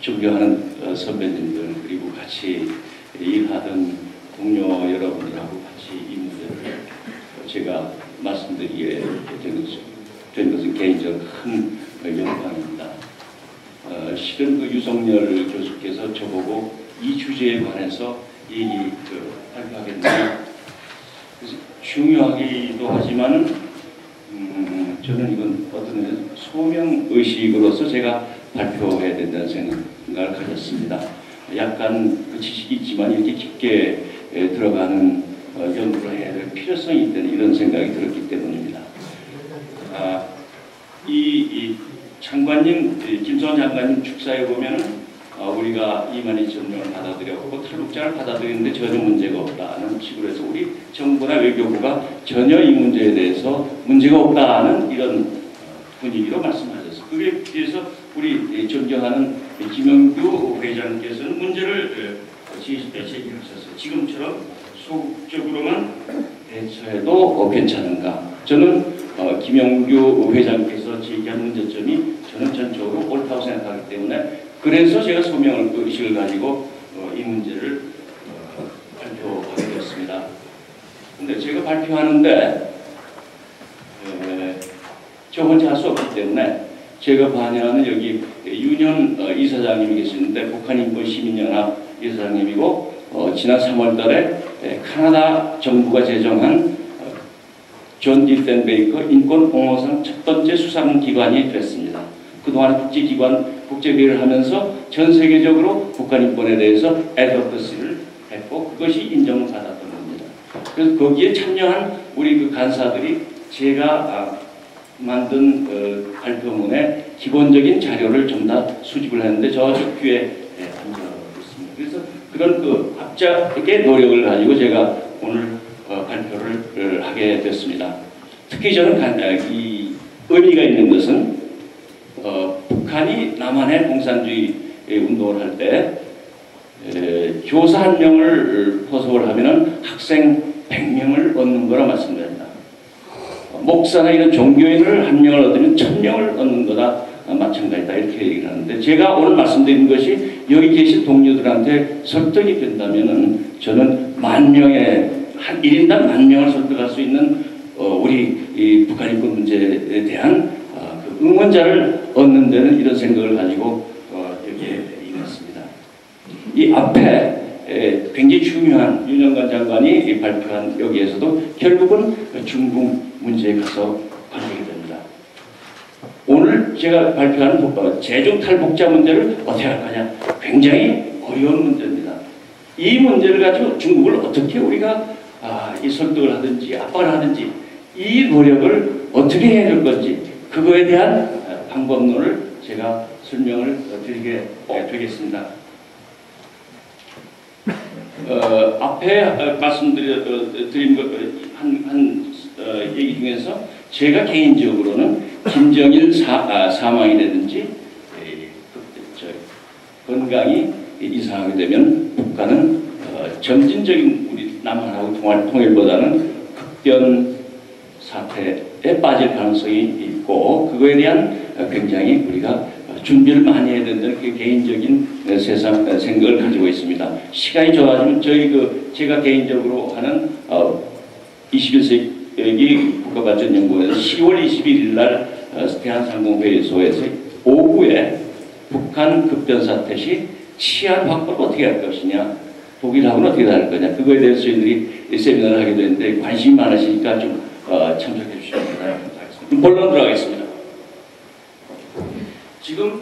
존경하는 선배님들 그리고 같이 일하던 동료 여러분들하고 같이 이 문제를 제가 말씀드리게 된 것은 개인적으로 큰 영광입니다. 실은 그 유석열 교수께서 저보고 이 주제에 관해서 발표하겠는데 그래서 중요하기도 하지만은 저는 이건 어떤 소명의식으로서 제가 발표해야 된다는 생각을 가졌습니다. 약간 그 지식이 있지만 이렇게 깊게 들어가는 연구를 해야 될 필요성이 있다는 이런 생각이 들었기 때문입니다. 이 장관님, 김성환 장관님 축사에 보면은 우리가 이만희 전령을 받아들였고 탈북자를 받아들였는데 전혀 문제가 없다는 식으로 해서 우리 정부나 외교부가 전혀 이 문제에 대해서 문제가 없다는 이런 분위기로 말씀하셨어요. 그에 비해서 우리 존경하는 김영규 회장께서는 문제를 제기하셨어요. 지금처럼 소극적으로만 대처해도 괜찮은가? 저는 김영규 회장께서 제기한 문제점이 저는 전적으로 옳다고 생각하기 때문에 그래서 제가 소명의식을 가지고 이 문제를 발표하게 되었습니다. 근데 제가 발표하는데 저 혼자 할 수 없기 때문에 제가 반영하는 여기 윤현 이사장님이 계시는데 북한인권시민연합 이사장님이고 지난 3월 달에 캐나다 정부가 제정한 존 디텐 베이커 인권옹호상 첫 번째 수상기관이 됐습니다. 그동안 국제기회를 하면서 전 세계적으로 북한 인권에 대해서 애드버커시를 했고 그것이 인정을 받았던 겁니다. 그래서 거기에 참여한 우리 그 간사들이 제가 만든 발표문에 기본적인 자료를 좀 다 수집을 했는데 저쪽 뒤에 앉아 있습니다. 그래서 그런 그 합작의 노력을 가지고 제가 오늘 발표를 하게 됐습니다. 특히 저는 이 의미가 있는 것은 북한이 남한의 공산주의 운동을 할 때 교사 1명을 포섭을 하면은 학생 100명을 얻는 거라 말씀드립니다. 목사나 이런 종교인을 1명을 얻으면 1000명을 얻는 거다 마찬가지다 이렇게 얘기를 하는데 제가 오늘 말씀드린 것이 여기 계신 동료들한테 설득이 된다면은 저는 10,000명의 한 1인당 10,000명을 설득할 수 있는 우리 이 북한 인권 문제에 대한 그 응원자를 얻는 데는 이런 생각을 가지고 여기에 임했습니다. 이 앞에 굉장히 중요한 윤영관 장관이 발표한 여기에서도 결국은 중국 문제에 가서 관계가 됩니다. 오늘 제가 발표하는 재정 탈북자 문제를 어떻게 할 거냐 굉장히 어려운 문제입니다. 이 문제를 가지고 중국을 어떻게 우리가 이 설득을 하든지 압박을 하든지 이 노력을 어떻게 해야 될 건지 그거에 대한 방법론을 제가 설명을 드리게 되겠습니다. 앞에 말씀드린 한 얘기 중에서 제가 개인적으로는 김정일 사망이라든지 건강이 이상하게 되면 북한은 점진적인 우리 남한하고 통일보다는 극변 사태에 빠질 가능성이 있고 그거에 대한 굉장히 우리가 준비를 많이 해야 된다는 그 개인적인 생각을 가지고 있습니다. 시간이 좋아지면 제가 개인적으로 하는 21세기 국가발전연구원에서 10월 21일 날 대한상공회의소에서 오후에 북한 급변사태 시 치안 확보를 어떻게 할 것이냐 독일하고는 어떻게 다를 거냐 그거에 대해서 저희들이 세미나를 하게 되는데 관심이 많으시니까 좀 참석해 주시면 감사하겠습니다. 본론 들어가겠습니다. 지금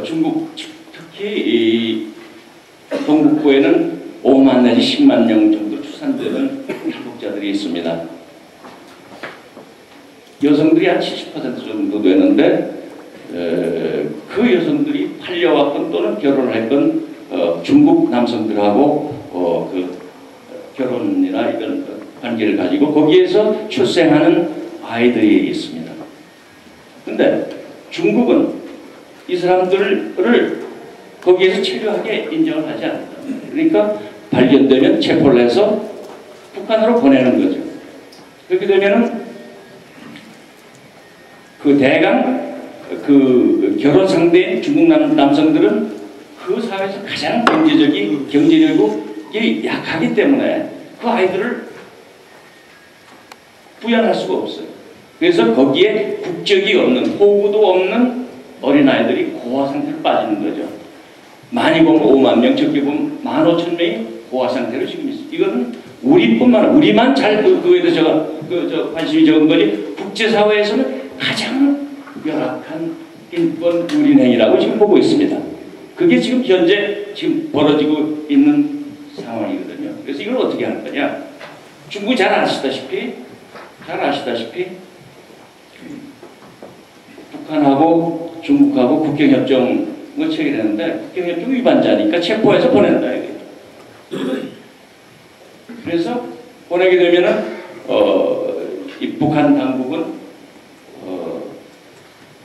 중국 특히 이 동북부에는 5만 내지 10만 명 정도 추산되는 탈북자들이 있습니다. 여성들이 한 70% 정도 되는데 그 여성들이 팔려왔건 또는 결혼을 했건 중국 남성들하고 그 결혼이나 이런 관계를 가지고 거기에서 출생하는 아이들이 있습니다. 근데 중국은 이 사람들을 거기에서 체류하게 인정을 하지 않는다. 그러니까 발견되면 체포를 해서 북한으로 보내는 거죠. 그렇게 되면은 그 대강 그 결혼 상대인 중국 남성들은 그 사회에서 가장 경제력이 약하기 때문에 그 아이들을 부양할 수가 없어요. 그래서 거기에 국적이 없는, 호구도 없는 어린아이들이 고아 상태로 빠지는 거죠. 많이 보면 5만 명, 적게 보면 15,000명이 고아 상태로 지금 있어요. 이거는 우리만 잘 그거에 대해서 관심이 적은 거지, 국제사회에서는 가장 열악한 인권 유린행위라고 지금 보고 있습니다. 그게 지금 현재 지금 벌어지고 있는 상황이거든요. 그래서 이걸 어떻게 할 거냐? 중국이 잘 아시다시피 북한하고 중국하고 국경협정을 체결했는데 국경협정 위반자니까 체포해서 보낸다 이게. 그래서 보내게 되면은 이 북한 당국은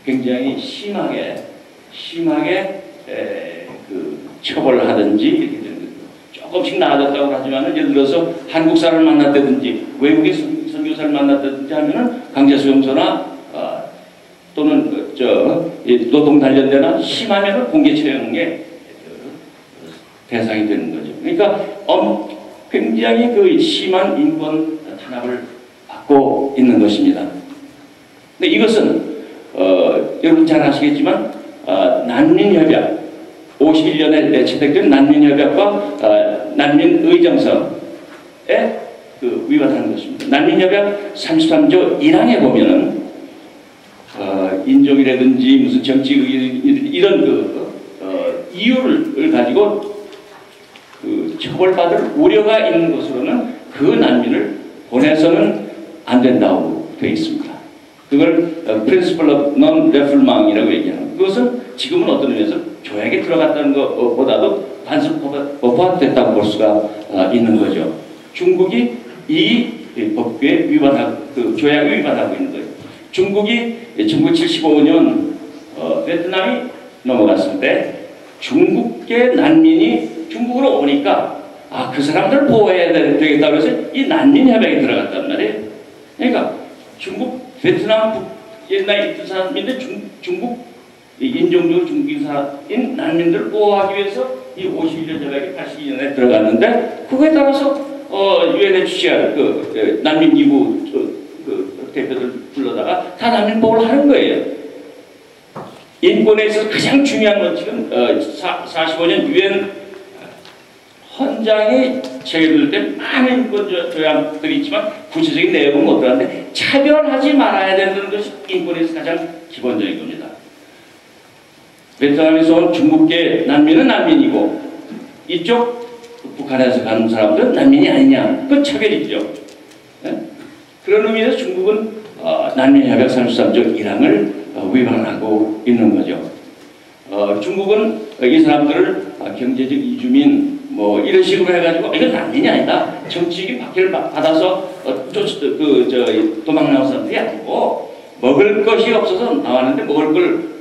굉장히 심하게 그 처벌하든지 이렇게 되는 거죠. 조금씩 나아졌다고 하지만은 예를 들어서 한국 사람을 만났다든지 외국의 선교사를 만났다든지 하면은 강제수용소나 또는 노동 단련대나 심하면은 공개처형의 대상이 되는 거죠. 그러니까 굉장히 그 심한 인권 탄압을 받고 있는 것입니다. 근데 이것은 여러분 잘 아시겠지만 난민협약 51년에 채택된 난민협약과 난민의정서에 그 위반하는 것입니다. 난민협약 33조 1항에 보면은 인종이라든지 무슨 정치 이런 이유를 가지고 그 처벌받을 우려가 있는 것으로는 그 난민을 보내서는 안 된다고 되어 있습니다. 그걸 Principle of Non-Refoulement이라고 얘기합니다. 그것은 지금은 어떤 의미에서 조약에 들어갔다는 것보다도 반습법화 됐다고 볼 수가 있는 거죠. 중국이 이 법규에 그 조약에 위반하고 있는 거예요. 중국이 1975년 베트남이 넘어갔을 때 중국계 난민이 중국으로 오니까 그 사람들 보호해야 되겠다고 해서 이 난민 협약에 들어갔단 말이에요. 그러니까 베트남 옛날에 있던 사람인데 중국 인종적으로 중국인사인 난민들을 보호하기 위해서 이 51년 협약이 82년에 들어갔는데 그거에 따라서 UNHCR 난민 기부 대표들 불러다가 다 난민 보호를 하는 거예요. 인권에 있어서 가장 중요한 건 지금 45년 UN 헌장이 체결될 때 많은 인권 조약들이 있지만 구체적인 내용은 못 들었는데 차별하지 말아야 된다는 것이 인권에서 가장 기본적인 겁니다. 베트남에서 온 중국계 난민은 난민이고 이쪽 북한에서 가는 사람들은 난민이 아니냐, 그건 차별이죠. 네? 그런 의미에서 중국은 난민협약 33조 1항을 위반하고 있는 거죠. 중국은 이 사람들을 경제적 이주민 이런 식으로 해가지고 이건 난민이 아니다. 정치적인 박해를 받아서 도망 나온 사람들이 아니고 먹을 것이 없어서 나왔는데 먹을 걸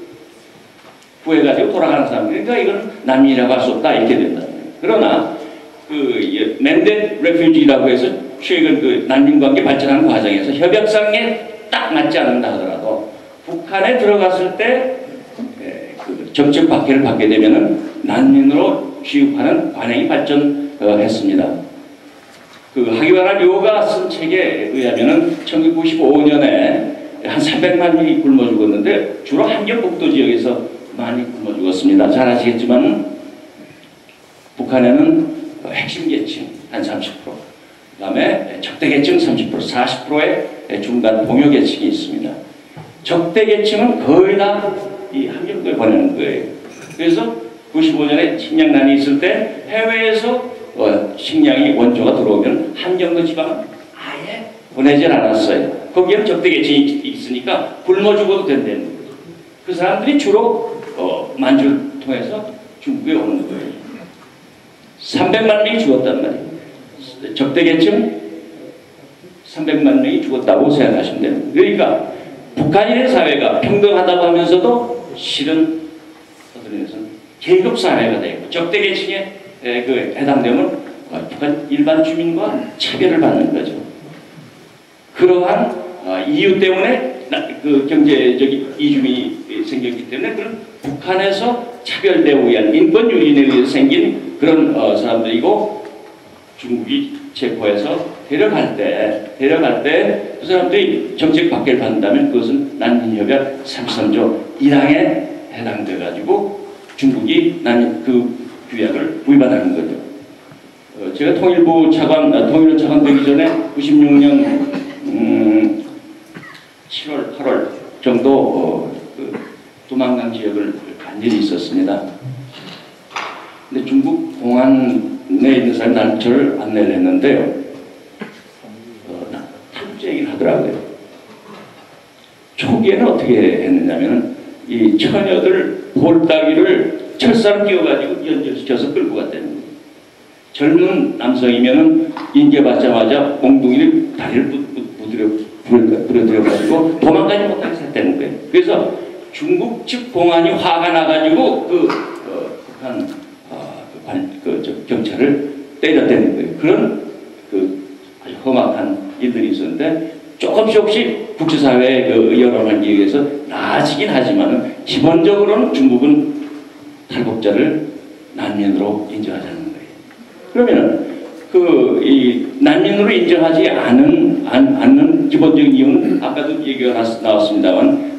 구해가지고 돌아가는 사람들. 그러니까 이건 난민이라고 할 수 없다 이렇게 된다. 그러나 그 맨데이트 레퓨지라고 해서 최근 그 난민관계 발전하는 과정에서 협약상에 딱 맞지 않는다 하더라도 북한에 들어갔을 때 그 정책 박해를 받게 되면은 난민으로 취급하는 관행이 발전했습니다. 그 하기와라 료가 쓴 책에 의하면은 1995년에 한 300만 명이 굶어 죽었는데 주로 한경북도 지역에서 많이 굶어 죽었습니다. 잘 아시겠지만 북한에는 핵심 계층 한 30%, 그 다음에 적대 계층 30%, 40%의 중간 봉요 계층이 있습니다. 적대 계층은 거의 다 이 함경도에 보내는 거예요. 그래서 95년에 식량난이 있을 때 해외에서 식량이 원조가 들어오면 함경도 지방은 아예 보내질 않았어요. 거기에는 적대 계층이 있으니까 굶어 죽어도 된다는 거예요. 그 사람들이 주로 만주를 통해서 중국에 오는 거예요. 300만 명이 죽었단 말이에요. 적대 계층 300만 명이 죽었다고 생각하시면 돼요. 그러니까 북한인의 사회가 평등하다고 하면서도 실은 어떤 의미에서는 계급 사회가 되고 적대 계층에 해당되면 북한 일반 주민과 차별을 받는 거죠. 그러한 이유 때문에 그 경제적 이중이 생겼기 때문에 그런 북한에서 차별되기 위한 인권 유린에 의해서 생긴 그런 사람들이고, 중국이 체포해서 데려갈 때 그 사람들이 정책 박해를 받는다면 그것은 난민협약 33조 1항에 해당돼 가지고 중국이 그 규약을 위반하는 거죠. 제가 통일부 차관 되기 전에 96년 7월, 8월 정도 그 두만강 지역을 간 일이 있었습니다. 근데 중국 공안에 있는 사람이 나는 저를 안내를 했는데요. 탈북자 얘기를 하더라고요. 초기에는 어떻게 했느냐면 이 처녀들 볼따기를 철사로 끼워가지고 연결시켜서 끌고 갔다는 거예요. 젊은 남성이면은 인계받자마자 몽둥이를 다리를 부러뜨려가지고 도망가지 못하게 했다는 거예요. 그래서 중국 측 공안이 화가 나가지고 북한 경찰을 때렸다는 거예요. 그런 아주 험악한 일들이 있었는데 조금씩 국제사회의 여러 관계에 의해서 나아지긴 하지만은 기본적으로는 중국은 탈북자를 난민으로 인정하자는 거예요. 그러면은 이 난민으로 인정하지 않는 기본적인 이유는 아까도 얘기가 나왔습니다만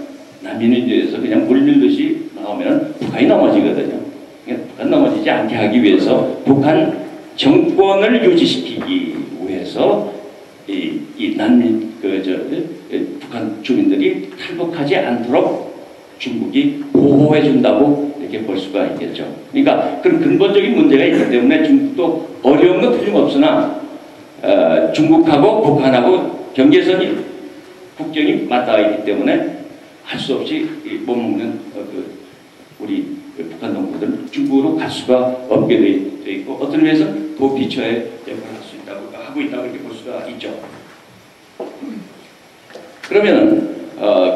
난민에 대해서 그냥 물밀듯이 나오면 북한이 넘어지거든요. 북한 넘어지지 않게 하기 위해서 북한 정권을 유지시키기 위해서 이 난민 북한 주민들이 탈북하지 않도록 중국이 보호해 준다고 이렇게 볼 수가 있겠죠. 그러니까 그런 근본적인 문제가 있기 때문에 중국도 어려운 건 틀림없으나 중국하고 북한하고 경계선이 국경이 맞닿아 있기 때문에 할 수 없이 머무는 우리 북한 동포들은 중국으로 갈 수가 없게 돼 있고 어떤 의미에서는 도피처의 역할을 할 수 있다고 하고 있다고 이렇게 볼 수가 있죠. 그러면은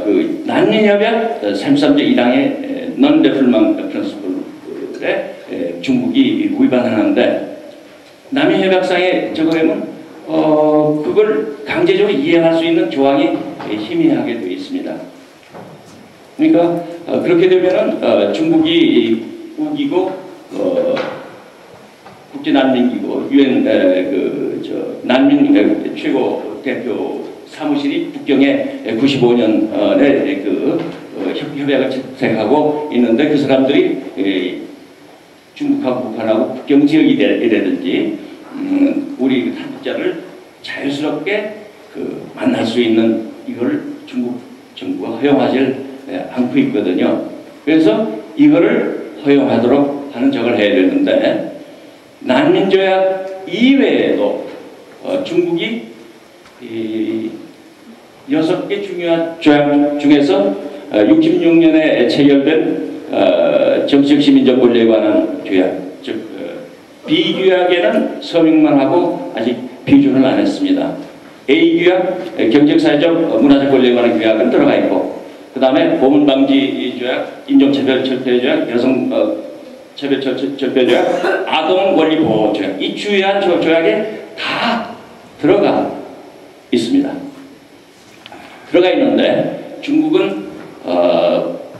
그 난민협약 33조 1항의 non-refoulement principle에 중국이 위반하는데 난민협약상에 적어보면 그걸 강제적으로 이행할 수 있는 조항이 희미하게 되어 있습니다. 그러니까 그렇게 되면은 중국이 우기고 국제난민기구 UN 난민 최고 대표 사무실이 북경에 95년에 협약을 채택하고 있는데 그 사람들이 중국하고 북한하고 국경 지역이라든지 우리 탈북자를 자유스럽게 만날 수 있는 이걸 중국 정부가 허용하지 않고 있거든요. 그래서 이거를 허용하도록 하는 적을 해야 되는데 난민조약 이외에도 중국이 6개 중요한 조약 중에서 66년에 체결된 정치적 시민적 권리에 관한 조약, 즉 B규약에는 서명만 하고 아직批准을 안 했습니다. A규약, 경제사회적 문화적 권리에 관한 규약은 들어가 있고 그 다음에 고문방지 조약, 인종차별 철폐 조약, 여성 차별 철폐 조약, 아동 권리 보호 조약, 이 주요한 조약에 다 들어가 있습니다. 들어가 있는데 중국은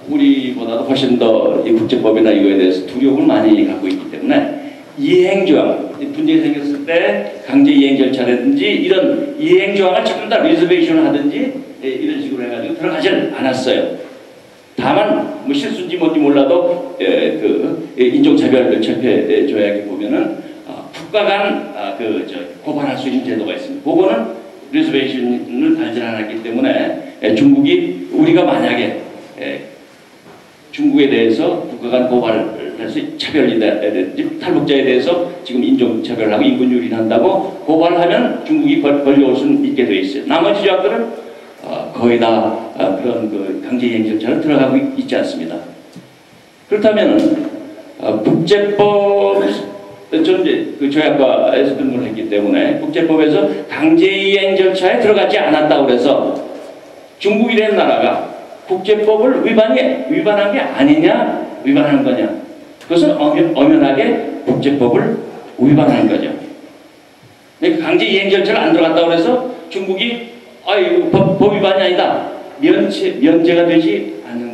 우리보다도 훨씬 더 이 국제법이나 이거에 대해서 두려움을 많이 갖고 있기 때문에 이행조항, 문제가 생겼을 때 강제 이행 절차라든지 이런 이행조항을 전부 다 리저베이션을 하든지 이런 식으로 해가지고 들어가질 않았어요. 다만 뭐 실수인지 뭔지 몰라도 인종차별 철폐 조약에 보면은 국가 간 고발할 수 있는 제도가 있습니다. 그거는 리저베이션을 달지 않았기 때문에 중국이 우리가 만약에 중국에 대해서 국가 간 고발을 해서 차별이라든지 탈북자에 대해서 지금 인종차별하고 인권유린한다고 고발을 하면 중국이 걸려올 수는 있게 되어 있어요. 나머지 조약들은 거의 다 그런 강제이행 절차를 들어가고 있지 않습니다. 그렇다면 국제법 저는 이제 그 조약과에서 근무를 했기 때문에 국제법에서 강제이행 절차에 들어가지 않았다고 해서 중국이라는 나라가 국제법을 위반한 게 아니냐, 위반한 거냐. 그것은 엄연하게 국제법을 위반한 거죠. 그러니까 강제이행 절차가 안 들어갔다고 해서 중국이 이거 법 위반이 아니다. 면제가 되지 않는